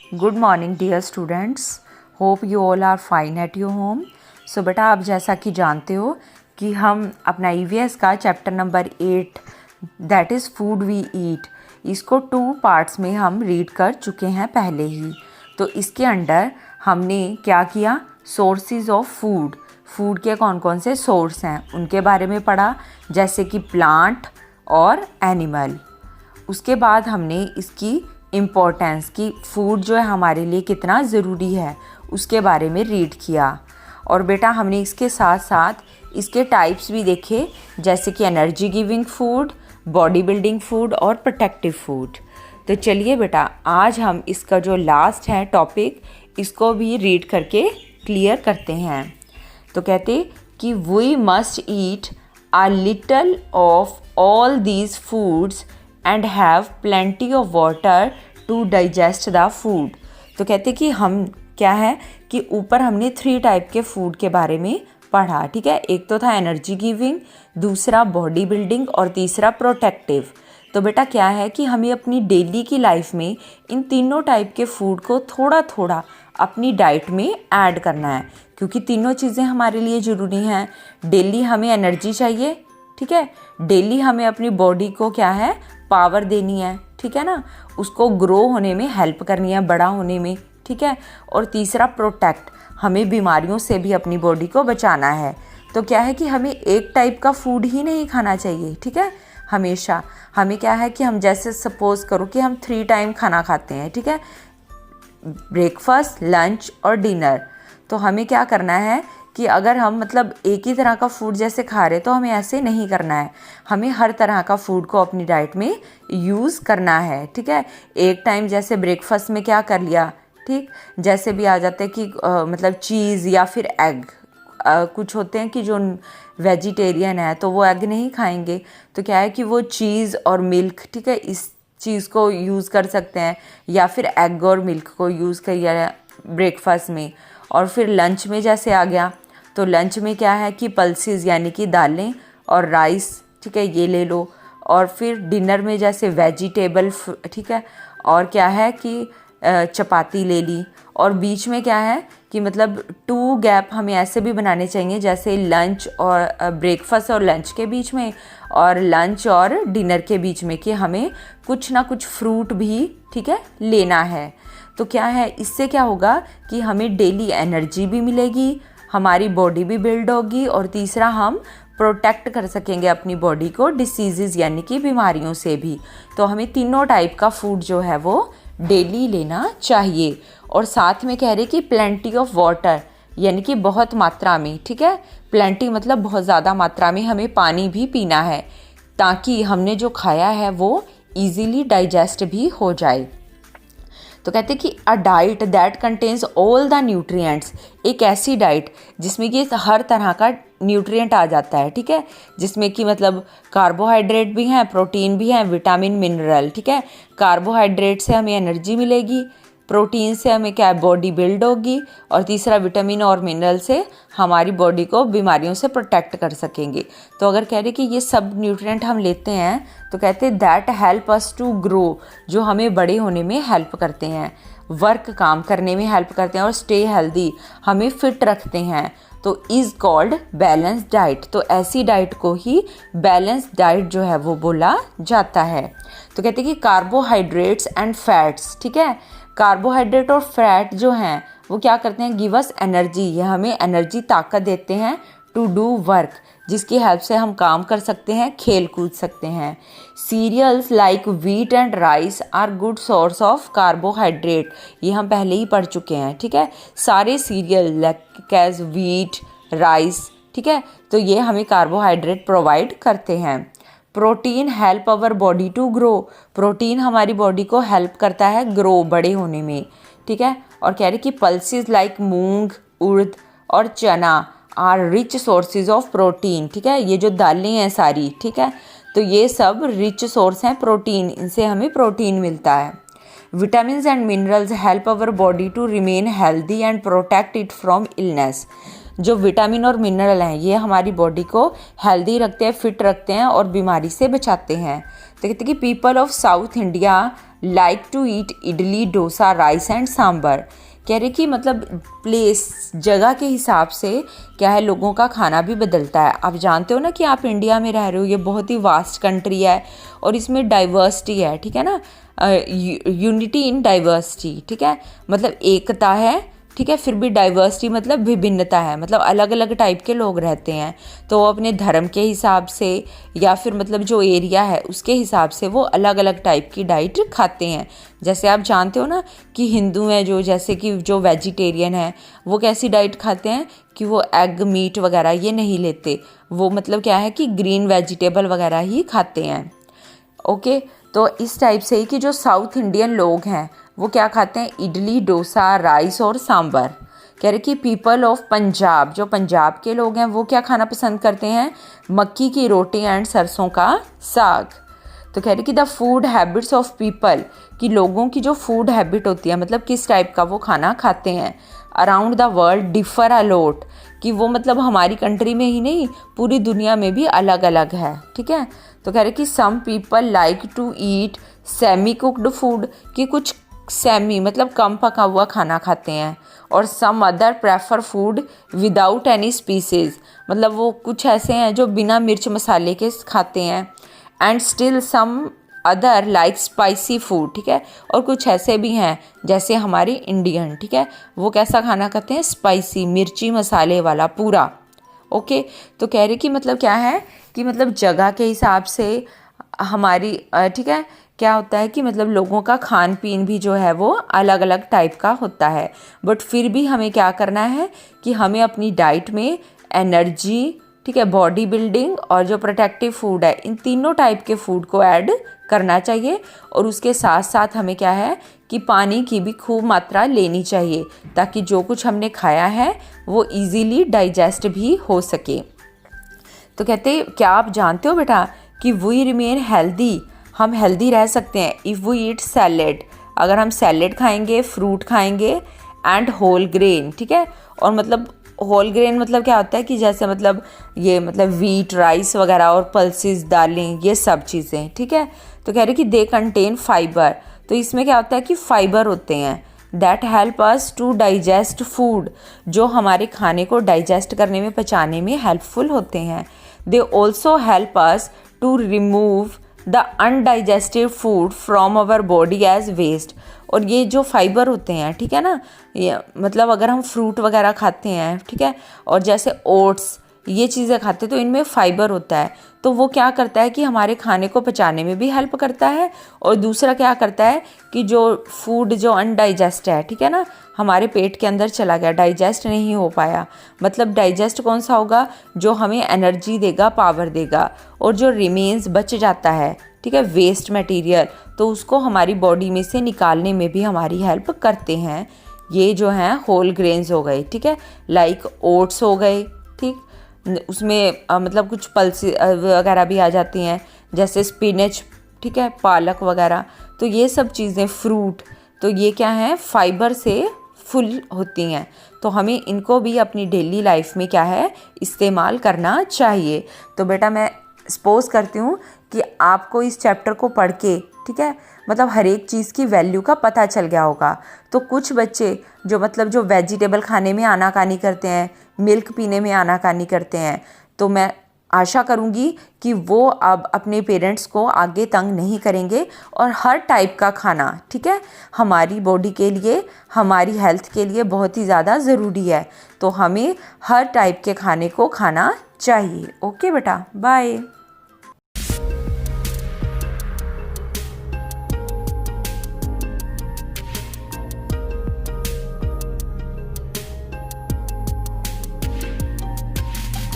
Good morning dear students, hope you all are fine at your home. So बेटा, आप जैसा कि जानते हो कि हम अपना ईवीएस का chapter number 8 that is food we eat, इसको 2 पार्ट्स में हम रीड कर चुके हैं पहले ही। तो इसके अंडर हमने क्या किया, सोर्सेज ऑफ फूड के कौन कौन से सोर्स हैं उनके बारे में पढ़ा, जैसे कि प्लांट और एनिमल। उसके बाद हमने इसकी इम्पोर्टेंस की फूड जो है हमारे लिए कितना ज़रूरी है उसके बारे में रीड किया। और बेटा हमने इसके साथ साथ इसके टाइप्स भी देखे, जैसे कि energy giving food, body building food और प्रोटेक्टिव फूड। तो चलिए बेटा, आज हम इसका जो लास्ट है टॉपिक, इसको भी रीड करके क्लियर करते हैं। तो कहते कि we must eat a little of all these foods and have plenty of water to digest the food. तो कहते कि हम क्या है कि ऊपर हमने 3 टाइप के फूड के बारे में पढ़ा, ठीक है। एक तो था एनर्जी गिविंग, दूसरा बॉडी बिल्डिंग और तीसरा प्रोटेक्टिव। तो बेटा क्या है कि हमें अपनी डेली की लाइफ में इन तीनों टाइप के फूड को थोड़ा थोड़ा अपनी डाइट में ऐड करना है, क्योंकि तीनों चीज़ें हमारे लिए ज़रूरी हैं। डेली हमें एनर्जी चाहिए, ठीक है। डेली हमें अपनी बॉडी को क्या है, पावर देनी है, ठीक है ना, उसको ग्रो होने में हेल्प करनी है, बड़ा होने में, ठीक है। और तीसरा प्रोटेक्ट, हमें बीमारियों से भी अपनी बॉडी को बचाना है। तो क्या है कि हमें एक टाइप का फूड ही नहीं खाना चाहिए, ठीक है। हमेशा हमें क्या है कि हम जैसे सपोज करो कि हम 3 टाइम खाना खाते हैं, ठीक है, ब्रेकफास्ट, लंच और डिनर। तो हमें क्या करना है कि अगर हम मतलब एक ही तरह का फूड जैसे खा रहे, तो हमें ऐसे नहीं करना है। हमें हर तरह का फूड को अपनी डाइट में यूज़ करना है, ठीक है। एक टाइम जैसे ब्रेकफास्ट में क्या कर लिया, ठीक, जैसे भी आ जाते हैं कि मतलब चीज़ या फिर एग। कुछ होते हैं कि जो वेजिटेरियन है तो वो एग नहीं खाएंगे, तो क्या है कि वो चीज़ और मिल्क, ठीक है, इस चीज़ को यूज़ कर सकते हैं, या फिर एग और मिल्क को यूज़ करिए ब्रेकफास्ट में। और फिर लंच में जैसे आ गया, तो लंच में क्या है कि पल्सेस यानी कि दालें और राइस, ठीक है, ये ले लो। और फिर डिनर में जैसे वेजिटेबल, ठीक है, और क्या है कि चपाती ले ली। और बीच में क्या है कि मतलब 2 गैप हमें ऐसे भी बनाने चाहिए, जैसे लंच और ब्रेकफास्ट और लंच के बीच में, और लंच और डिनर के बीच में, कि हमें कुछ ना कुछ फ्रूट भी, ठीक है, लेना है। तो क्या है, इससे क्या होगा कि हमें डेली एनर्जी भी मिलेगी, हमारी बॉडी भी बिल्ड होगी, और तीसरा हम प्रोटेक्ट कर सकेंगे अपनी बॉडी को डिसीज़ यानी कि बीमारियों से भी। तो हमें तीनों टाइप का फूड जो है वो डेली लेना चाहिए। और साथ में कह रहे कि प्लेंटी ऑफ वाटर, यानी कि बहुत मात्रा में, ठीक है। प्लेंटी मतलब बहुत ज़्यादा मात्रा में हमें पानी भी पीना है, ताकि हमने जो खाया है वो ईजीली डाइजेस्ट भी हो जाए। तो कहते हैं कि a diet that contains all the nutrients, एक ऐसी डाइट जिसमें कि हर तरह का न्यूट्रिएंट आ जाता है, ठीक है, जिसमें कि मतलब कार्बोहाइड्रेट भी हैं, प्रोटीन भी हैं, विटामिन, मिनरल, ठीक है। कार्बोहाइड्रेट से हमें एनर्जी मिलेगी, प्रोटीन से हमें क्या है, बॉडी बिल्ड होगी, और तीसरा विटामिन और मिनरल से हमारी बॉडी को बीमारियों से प्रोटेक्ट कर सकेंगे। तो अगर कह रहे कि ये सब न्यूट्रिएंट हम लेते हैं, तो कहते हैं that help us to grow, जो हमें बड़े होने में हेल्प करते हैं, वर्क काम करने में हेल्प करते हैं, और स्टे हेल्दी, हमें फिट रखते हैं। तो इज़ कॉल्ड बैलेंस डाइट। तो ऐसी डाइट को ही बैलेंस डाइट जो है वो बोला जाता है। तो कहते हैं कि कार्बोहाइड्रेट्स एंड फैट्स, ठीक है, कार्बोहाइड्रेट और फैट जो हैं वो क्या करते हैं, गिव अस एनर्जी, ये हमें एनर्जी, ताकत देते हैं, टू डू वर्क, जिसकी हेल्प से हम काम कर सकते हैं, खेल कूद सकते हैं। Cereals like wheat and rice are good source of carbohydrate, ये हम पहले ही पढ़ चुके हैं, ठीक है। सारे cereal like as wheat, rice, ठीक है, तो ये हमें कार्बोहाइड्रेट प्रोवाइड करते हैं। Protein help our body to grow, protein हमारी बॉडी को हेल्प करता है ग्रो, बड़े होने में, ठीक है। और कह रहे कि पल्सेस लाइक मूंग, उड़द और chana are rich sources of protein, ठीक है, ये जो दालें हैं सारी, ठीक है, तो ये सब रिच सोर्स हैं प्रोटीन, इनसे हमें प्रोटीन मिलता है। Vitamins and minerals help our body to remain healthy and protect it from illness, जो विटामिन और मिनरल हैं ये हमारी बॉडी को हेल्दी रखते हैं, फिट रखते हैं और बीमारी से बचाते हैं। तो कहते हैं कि people of south India like to eat idli, dosa, rice and sambar. कह रहे कि मतलब प्लेस, जगह के हिसाब से क्या है, लोगों का खाना भी बदलता है। आप जानते हो ना कि आप इंडिया में रह रहे हो, ये बहुत ही वास्ट कंट्री है और इसमें डाइवर्सिटी है, ठीक है ना, यूनिटी इन डाइवर्सिटी, ठीक है, मतलब एकता है, ठीक है, फिर भी डाइवर्सिटी मतलब विभिन्नता है, मतलब अलग अलग टाइप के लोग रहते हैं। तो वो अपने धर्म के हिसाब से या फिर मतलब जो एरिया है उसके हिसाब से वो अलग अलग टाइप की डाइट खाते हैं। जैसे आप जानते हो ना कि हिंदू हैं जो, जैसे कि जो वेजिटेरियन है वो कैसी डाइट खाते हैं कि वो एग, मीट वगैरह ये नहीं लेते, वो मतलब क्या है कि ग्रीन वेजिटेबल वगैरह ही खाते हैं। ओके, तो इस टाइप से ही कि जो साउथ इंडियन लोग हैं वो क्या खाते हैं, इडली, डोसा, राइस और सांभर। कह रहे कि पीपल ऑफ पंजाब, जो पंजाब के लोग हैं वो क्या खाना पसंद करते हैं, मक्की की रोटी एंड सरसों का साग। तो कह रहे कि the food habits of people, कि लोगों की जो फूड हैबिट होती है मतलब किस टाइप का वो खाना खाते हैं, around the world differ a lot, कि वो मतलब हमारी कंट्री में ही नहीं पूरी दुनिया में भी अलग अलग है, ठीक है। तो कह रहे कि some people like to eat semi cooked food, कि कुछ सेमी मतलब कम पका हुआ खाना खाते हैं, और some other prefer food without any spices, मतलब वो कुछ ऐसे हैं जो बिना मिर्च मसाले के खाते हैं, and still some other like spicy food, ठीक है, और कुछ ऐसे भी हैं जैसे हमारे इंडियन, ठीक है, वो कैसा खाना खाते हैं, स्पाइसी, मिर्ची मसाले वाला पूरा। ओके, तो कह रहे कि मतलब क्या है कि मतलब जगह के हिसाब से हमारी ठीक है, क्या होता है कि मतलब लोगों का खान पीन भी जो है वो अलग अलग टाइप का होता है, बट फिर भी हमें क्या करना है कि हमें अपनी डाइट में एनर्जी, ठीक है, बॉडी बिल्डिंग और जो प्रोटेक्टिव फूड है, इन तीनों टाइप के फूड को ऐड करना चाहिए। और उसके साथ साथ हमें क्या है कि पानी की भी खूब मात्रा लेनी चाहिए, ताकि जो कुछ हमने खाया है वो इजीली डाइजेस्ट भी हो सके। तो कहते, क्या आप जानते हो बेटा कि वी रिमेन हेल्दी, हम हेल्दी रह सकते हैं इफ़ वी ईट सैलेड, अगर हम सैलेड खाएंगे, फ्रूट खाएंगे, एंड होल ग्रेन, ठीक है। और मतलब होल ग्रेन मतलब क्या होता है कि जैसे मतलब ये मतलब वीट, राइस वगैरह और पल्सेस, दालें, ये सब चीज़ें, ठीक है। तो कह रहे कि दे कंटेन फाइबर, तो इसमें क्या होता है कि फाइबर होते हैं that help us to digest food, जो हमारे खाने को डाइजेस्ट करने में, पचाने में हेल्पफुल होते हैं। They also help us to remove the undigested food from our body as waste, और ये जो फाइबर होते हैं, ठीक है ना, ये मतलब अगर हम फ्रूट वगैरह खाते हैं, ठीक है, और जैसे ओट्स ये चीज़ें खाते हैं तो इनमें फाइबर होता है, तो वो क्या करता है कि हमारे खाने को पचाने में भी हेल्प करता है, और दूसरा क्या करता है कि जो फूड जो अनडाइजेस्ट है, ठीक है ना, हमारे पेट के अंदर चला गया, डाइजेस्ट नहीं हो पाया, मतलब डाइजेस्ट कौन सा होगा, जो हमें एनर्जी देगा, पावर देगा, और जो रिमेन्स बच जाता है, ठीक है, वेस्ट मटेरियल, तो उसको हमारी बॉडी में से निकालने में भी हमारी हेल्प करते हैं। ये जो हैं होल ग्रेन्स हो गए, ठीक है, लाइक ओट्स हो गए, ठीक, उसमें मतलब कुछ पल्सेस वगैरह भी आ जाती हैं, जैसे स्पिनच, ठीक है, पालक वगैरह, तो ये सब चीज़ें, फ्रूट, तो ये क्या हैं, फाइबर से फुल होती हैं, तो हमें इनको भी अपनी डेली लाइफ में क्या है, इस्तेमाल करना चाहिए। तो बेटा मैं सपोज़ करती हूँ कि आपको इस चैप्टर को पढ़ के, ठीक है, मतलब हर एक चीज़ की वैल्यू का पता चल गया होगा। तो कुछ बच्चे जो मतलब जो वेजिटेबल खाने में आनाकानी करते हैं, मिल्क पीने में आनाकानी करते हैं, तो मैं आशा करूँगी कि वो अब अपने पेरेंट्स को आगे तंग नहीं करेंगे, और हर टाइप का खाना, ठीक है, हमारी बॉडी के लिए, हमारी हेल्थ के लिए बहुत ही ज़्यादा ज़रूरी है, तो हमें हर टाइप के खाने को खाना चाहिए। ओके बेटा, बाय।